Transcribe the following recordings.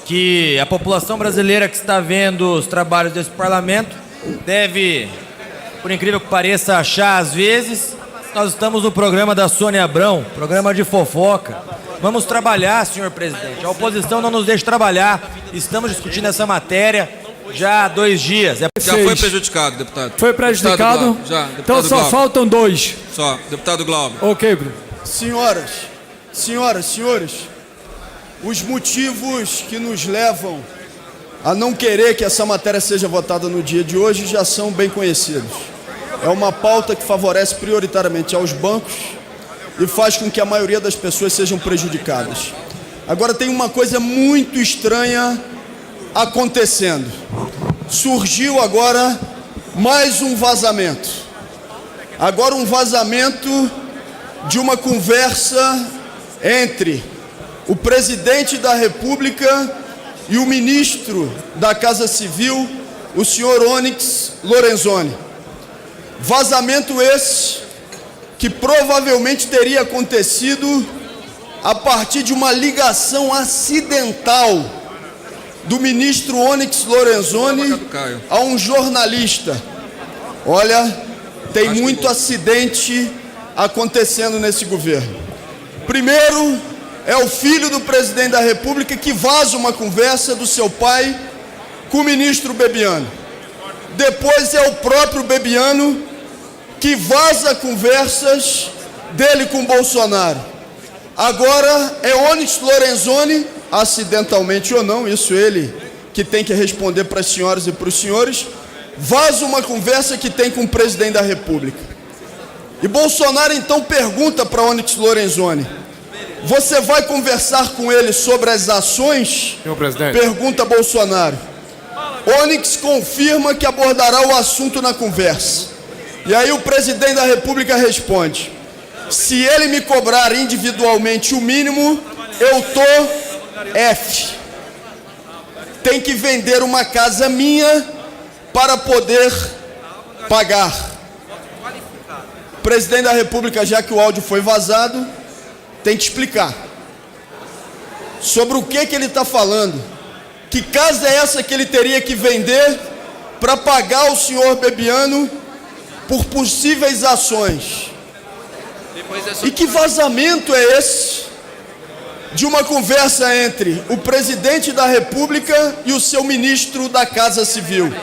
que a população brasileira que está vendo os trabalhos desse parlamento deve, por incrível que pareça, achar às vezes, nós estamos no programa da Sônia Abrão, programa de fofoca. Vamos trabalhar, senhor presidente. A oposição não nos deixa trabalhar. Estamos discutindo essa matéria já há 2 dias. Já foi prejudicado, deputado. Foi prejudicado? Já, deputado então só Glauber. faltam 2. Só, deputado Glauber. Ok, Bruno. Senhoras, senhores, os motivos que nos levam a não querer que essa matéria seja votada no dia de hoje já são bem conhecidos. É uma pauta que favorece prioritariamente aos bancos e faz com que a maioria das pessoas sejam prejudicadas. Agora tem uma coisa muito estranha acontecendo. Surgiu agora mais um vazamento. Agora um vazamento de uma conversa entre o presidente da República e o ministro da Casa Civil, o senhor Onyx Lorenzoni. Vazamento esse que provavelmente teria acontecido a partir de uma ligação acidental do ministro Onyx Lorenzoni a um jornalista. Olha, tem muito acidente acontecendo nesse governo. Primeiro, é o filho do presidente da República que vaza uma conversa do seu pai com o ministro Bebiano. Depois é o próprio Bebiano que vaza conversas dele com Bolsonaro. Agora é Onyx Lorenzoni, acidentalmente ou não, isso ele que tem que responder para as senhoras e para os senhores, vaza uma conversa que tem com o presidente da República. E Bolsonaro então pergunta para Onyx Lorenzoni: você vai conversar com ele sobre as ações? Senhor presidente. Pergunta Bolsonaro. Onyx confirma que abordará o assunto na conversa. E aí o presidente da República responde: se ele me cobrar individualmente o mínimo, eu tô F. Tem que vender uma casa minha para poder pagar. O presidente da República, já que o áudio foi vazado, tem que explicar sobre o que ele está falando. Que casa é essa que ele teria que vender para pagar o senhor Bebiano por possíveis ações? E que vazamento é esse de uma conversa entre o presidente da República e o seu ministro da Casa Civil?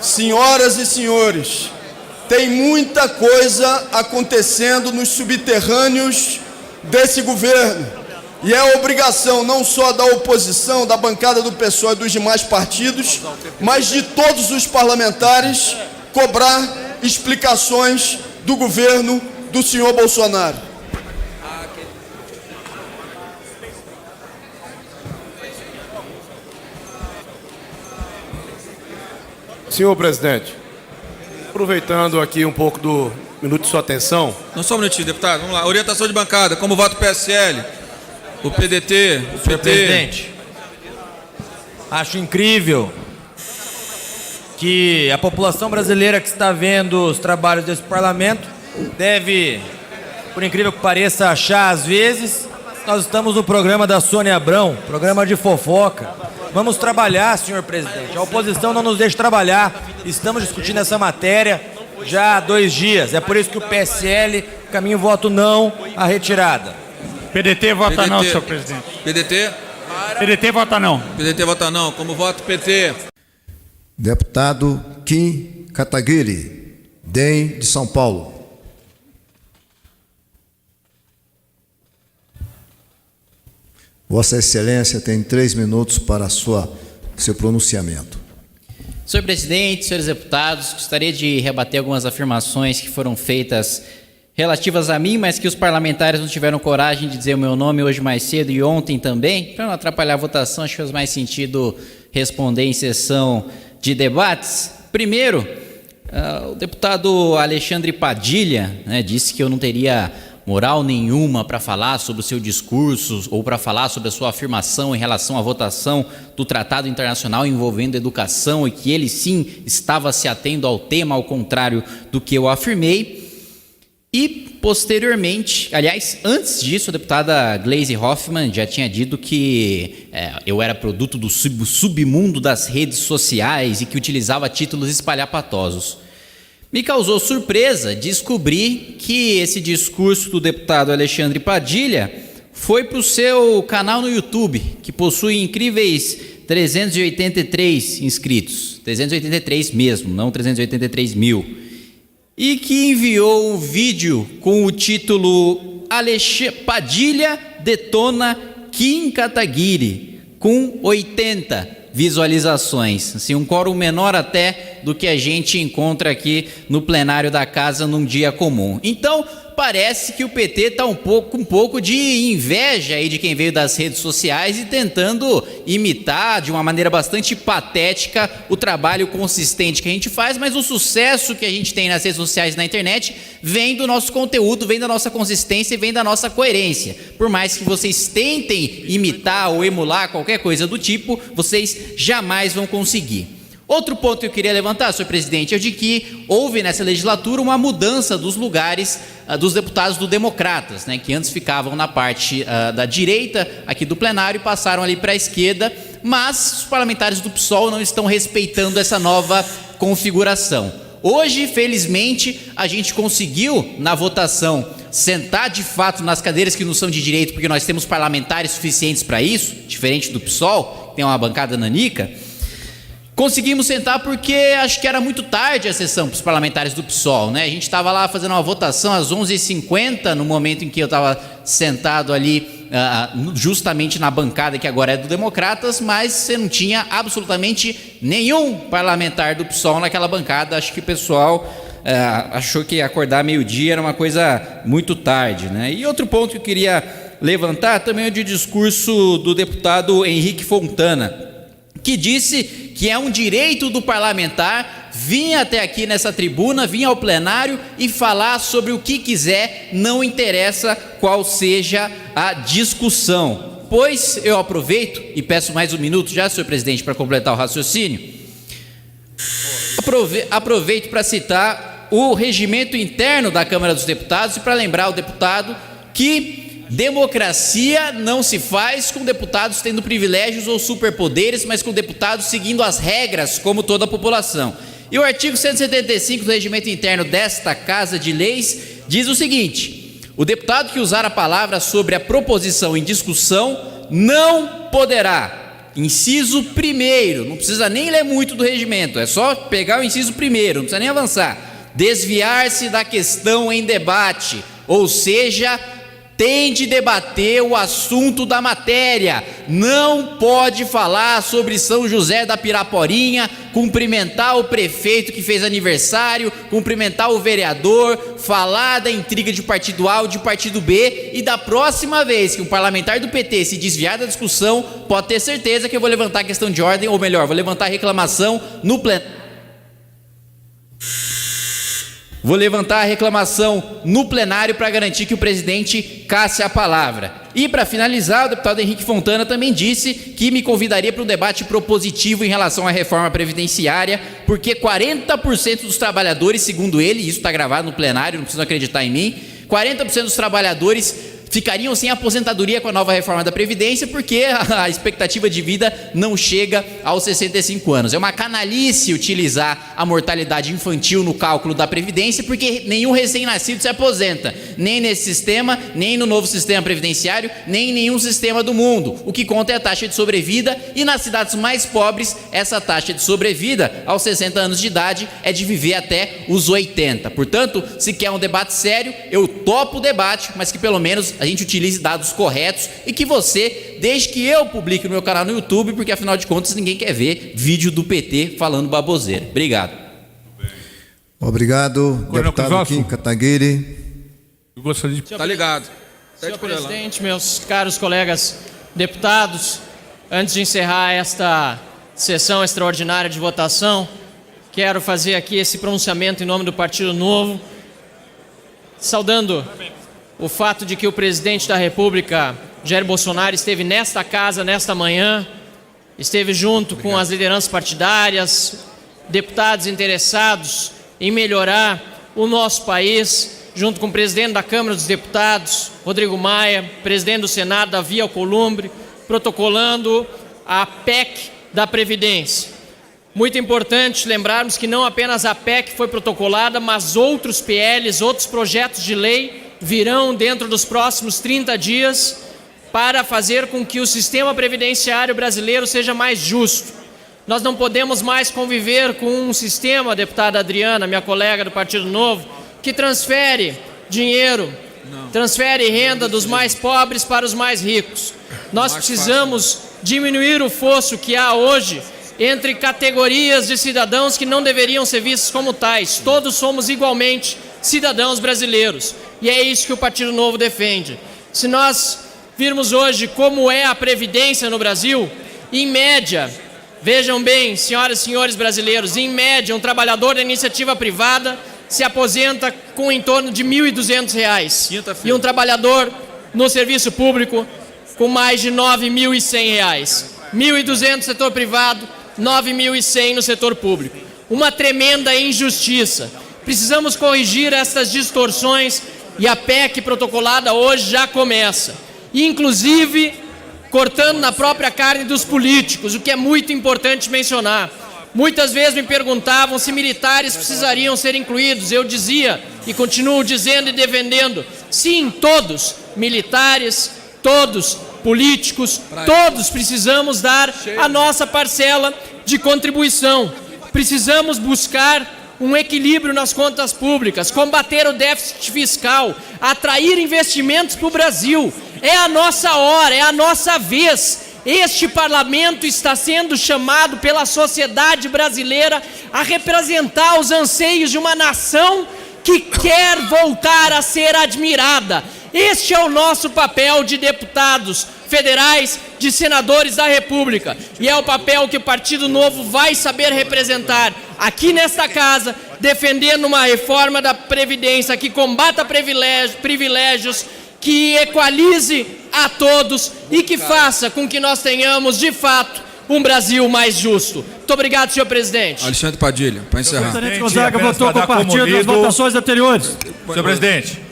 Senhoras e senhores, tem muita coisa acontecendo nos subterrâneos desse governo. E é obrigação não só da oposição, da bancada do PSOL e dos demais partidos, mas de todos os parlamentares cobrar explicações do governo do senhor Bolsonaro. Senhor presidente, aproveitando aqui um pouco do minuto de sua atenção. Não, só um minutinho, deputado. Vamos lá. Orientação de bancada. Como vota o PSL? O PDT? O Senhor PT? presidente, acho incrível que a população brasileira que está vendo os trabalhos desse parlamento deve, por incrível que pareça, achar às vezes, nós estamos no programa da Sônia Abrão, programa de fofoca. Vamos trabalhar, senhor presidente. A oposição não nos deixa trabalhar. Estamos discutindo essa matéria já há 2 dias. É por isso que o PSL caminha o voto não à retirada. PDT vota não, senhor presidente. PDT? PDT vota não. PDT vota não. Como vota o PT? Deputado Kim Kataguiri, DEM de São Paulo. Vossa Excelência tem 3 minutos para seu pronunciamento. Senhor presidente, senhores deputados, gostaria de rebater algumas afirmações que foram feitas relativas a mim, mas que os parlamentares não tiveram coragem de dizer o meu nome hoje mais cedo e ontem também. Para não atrapalhar a votação, acho que faz mais sentido responder em sessão de debates. Primeiro, o deputado Alexandre Padilha, disse que eu não teria moral nenhuma para falar sobre o seu discurso ou para falar sobre a sua afirmação em relação à votação do Tratado Internacional envolvendo educação e que ele sim estava se atendo ao tema, ao contrário do que eu afirmei. E, posteriormente, aliás, antes disso, a deputada Gleisi Hoffmann já tinha dito que eu era produto do submundo das redes sociais e que utilizava títulos espalhafatosos. Me causou surpresa descobrir que esse discurso do deputado Alexandre Padilha foi para o seu canal no YouTube, que possui incríveis 383 inscritos. 383 mesmo, não 383 mil. E que enviou um vídeo com o título Padilha detona Kim Kataguiri, com 80 visualizações, assim, um quórum menor até do que a gente encontra aqui no plenário da casa num dia comum. Então, parece que o PT está um pouco de inveja aí de quem veio das redes sociais e tentando imitar de uma maneira bastante patética o trabalho consistente que a gente faz, mas o sucesso que a gente tem nas redes sociais e na internet vem do nosso conteúdo, vem da nossa consistência e vem da nossa coerência. Por mais que vocês tentem imitar ou emular qualquer coisa do tipo, vocês jamais vão conseguir. Outro ponto que eu queria levantar, senhor presidente, é o de que houve nessa legislatura uma mudança dos lugares dos deputados do Democratas, né, que antes ficavam na parte da direita aqui do plenário e passaram ali para a esquerda, mas os parlamentares do PSOL não estão respeitando essa nova configuração. Hoje, felizmente, a gente conseguiu, na votação, sentar de fato nas cadeiras que não são de direito, porque nós temos parlamentares suficientes para isso, diferente do PSOL, que tem uma bancada nanica. Conseguimos sentar porque acho que era muito tarde a sessão para os parlamentares do PSOL, né? A gente estava lá fazendo uma votação às 11h50, no momento em que eu estava sentado ali justamente na bancada que agora é do Democratas, mas você não tinha absolutamente nenhum parlamentar do PSOL naquela bancada. Acho que o pessoal achou que acordar meio-dia era uma coisa muito tarde, né? E outro ponto que eu queria levantar também é o de discurso do deputado Henrique Fontana, que disse que é um direito do parlamentar vir até aqui nessa tribuna, vir ao plenário e falar sobre o que quiser, não interessa qual seja a discussão. Pois eu aproveito, e peço mais um minuto já, senhor presidente, para completar o raciocínio, aproveito para citar o regimento interno da Câmara dos Deputados e para lembrar o deputado que democracia não se faz com deputados tendo privilégios ou superpoderes, mas com deputados seguindo as regras como toda a população. E o artigo 175 do regimento interno desta Casa de Leis diz o seguinte: o deputado que usar a palavra sobre a proposição em discussão não poderá, inciso 1º, não precisa nem ler muito do regimento, é só pegar o inciso 1º, não precisa nem avançar, desviar-se da questão em debate, ou seja, tem de debater o assunto da matéria, não pode falar sobre São José da Piraporinha, cumprimentar o prefeito que fez aniversário, cumprimentar o vereador, falar da intriga de partido A ou de partido B, e da próxima vez que um parlamentar do PT se desviar da discussão, pode ter certeza que eu vou levantar a questão de ordem, ou melhor, vou levantar a reclamação no plenário. Vou levantar a reclamação no plenário para garantir que o presidente casse a palavra. E para finalizar, o deputado Henrique Fontana também disse que me convidaria para um debate propositivo em relação à reforma previdenciária, porque 40% dos trabalhadores, segundo ele, isso está gravado no plenário, não precisam acreditar em mim, 40% dos trabalhadores ficariam sem aposentadoria com a nova reforma da Previdência, porque a expectativa de vida não chega aos 65 anos. É uma canalice utilizar a mortalidade infantil no cálculo da Previdência, porque nenhum recém-nascido se aposenta, nem nesse sistema, nem no novo sistema previdenciário, nem em nenhum sistema do mundo. O que conta é a taxa de sobrevida, e nas cidades mais pobres, essa taxa de sobrevida aos 60 anos de idade é de viver até os 80. Portanto, se quer um debate sério, eu topo o debate, mas que pelo menos a gente utilize dados corretos e que você deixe que eu publique no meu canal no YouTube, porque afinal de contas ninguém quer ver vídeo do PT falando baboseira. Obrigado. Obrigado, deputado Kim Kataguiri. Eu gostaria de... Tá ligado. Senhor presidente, meus caros colegas deputados, antes de encerrar esta sessão extraordinária de votação, quero fazer aqui esse pronunciamento em nome do Partido Novo, saudando o fato de que o presidente da República, Jair Bolsonaro, esteve nesta casa, nesta manhã, esteve junto com as lideranças partidárias, deputados interessados em melhorar o nosso país, junto com o presidente da Câmara dos Deputados, Rodrigo Maia, presidente do Senado, Davi Alcolumbre, protocolando a PEC da Previdência. Muito importante lembrarmos que não apenas a PEC foi protocolada, mas outros PLs, outros projetos de lei virão dentro dos próximos 30 dias para fazer com que o sistema previdenciário brasileiro seja mais justo. Nós não podemos mais conviver com um sistema, deputada Adriana, minha colega do Partido Novo, que transfere dinheiro, transfere renda dos mais pobres para os mais ricos. Nós precisamos diminuir o fosso que há hoje entre categorias de cidadãos que não deveriam ser vistos como tais. Todos somos igualmente cidadãos brasileiros. E é isso que o Partido Novo defende. Se nós virmos hoje como é a Previdência no Brasil, em média, vejam bem, senhoras e senhores brasileiros, em média, um trabalhador da iniciativa privada se aposenta com em torno de R$ 1.200. E um trabalhador no serviço público com mais de R$ 9.100. 1.200 no setor privado, 9.100 no setor público. Uma tremenda injustiça. Precisamos corrigir essas distorções e a PEC protocolada hoje já começa. Inclusive, cortando na própria carne dos políticos, o que é muito importante mencionar. Muitas vezes me perguntavam se militares precisariam ser incluídos. Eu dizia, e continuo dizendo e defendendo, sim, todos, militares, todos, políticos, todos precisamos dar a nossa parcela de contribuição. Precisamos buscar um equilíbrio nas contas públicas, combater o déficit fiscal, atrair investimentos para o Brasil. É a nossa hora, é a nossa vez. Este parlamento está sendo chamado pela sociedade brasileira a representar os anseios de uma nação que quer voltar a ser admirada. Este é o nosso papel de deputados federais, de senadores da República. E é o papel que o Partido Novo vai saber representar aqui nesta casa, defendendo uma reforma da Previdência que combata privilégios, que equalize a todos e que faça com que nós tenhamos, de fato, um Brasil mais justo. Muito obrigado, senhor presidente. Alexandre Padilha, para encerrar. O presidente Gonzaga votou com o partido nas votações anteriores. Senhor presidente.